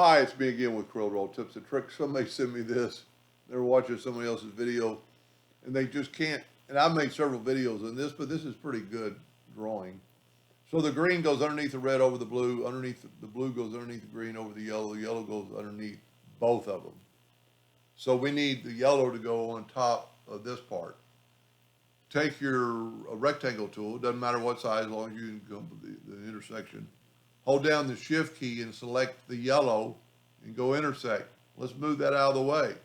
Hi, it's me again with Corel Draw Tips and Tricks. Somebody sent me this. They're watching somebody else's video and they just can't. And I've made several videos on this, but this is pretty good drawing. So the green goes underneath the red over the blue, underneath the blue goes underneath the green over the yellow goes underneath both of them. So we need the yellow to go on top of this part. Take your rectangle tool, it doesn't matter what size, as long as you can come to the intersection. Hold down the shift key and select the yellow and go intersect. Let's move that out of the way.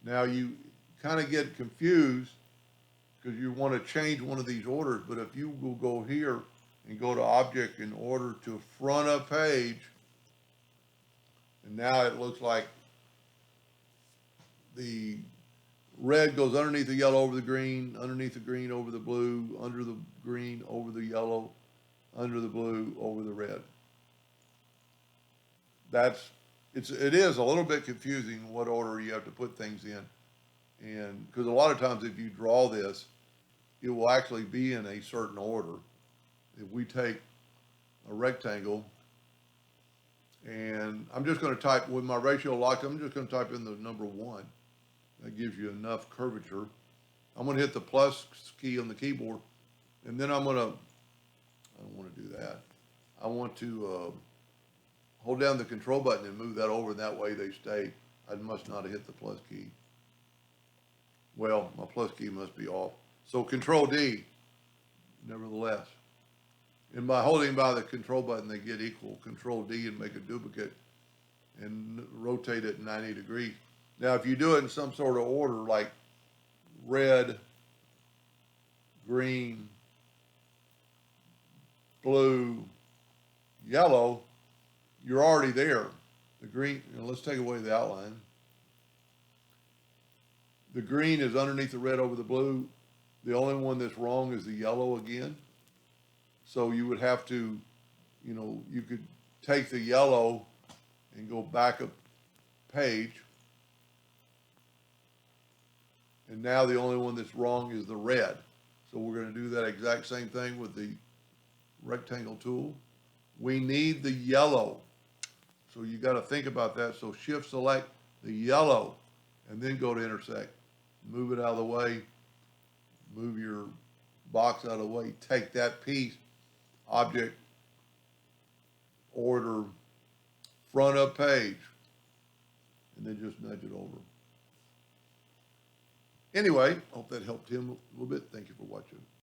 Now you kind of get confused because you want to change one of these orders, but if you will go here and go to object and order to front of page, and now it looks like the red goes underneath the yellow over the green, underneath the green over the blue, under the green over the yellow, under the blue over the red. It is a little bit confusing what order you have to put things in. And because a lot of times if you draw this, it will actually be in a certain order. If we take a rectangle and I'm just going to type with my ratio locked, I'm just going to type in the number 1. That gives you enough curvature. I'm going to hit the plus key on the keyboard, and then I don't want to do that. I want to hold down the control button and move that over, and that way they stay. I must not have hit the plus key. Well, my plus key must be off. So Control D, nevertheless. And by holding by the control button, they get equal. Control D and make a duplicate and rotate it 90 degrees. Now, if you do it in some sort of order, like red, green, blue, yellow, you're already there. The green, let's take away the outline. The green is underneath the red over the blue. The only one that's wrong is the yellow again. So you would have to, you could take the yellow and go back a page. And now the only one that's wrong is the red. So we're going to do that exact same thing with the rectangle tool. We need the yellow. So you got to think about that. So shift select the yellow and then go to intersect. Move it out of the way. Move your box out of the way. Take that piece, object, order, front of page, and then just nudge it over. Anyway, I hope that helped him a little bit. Thank you for watching.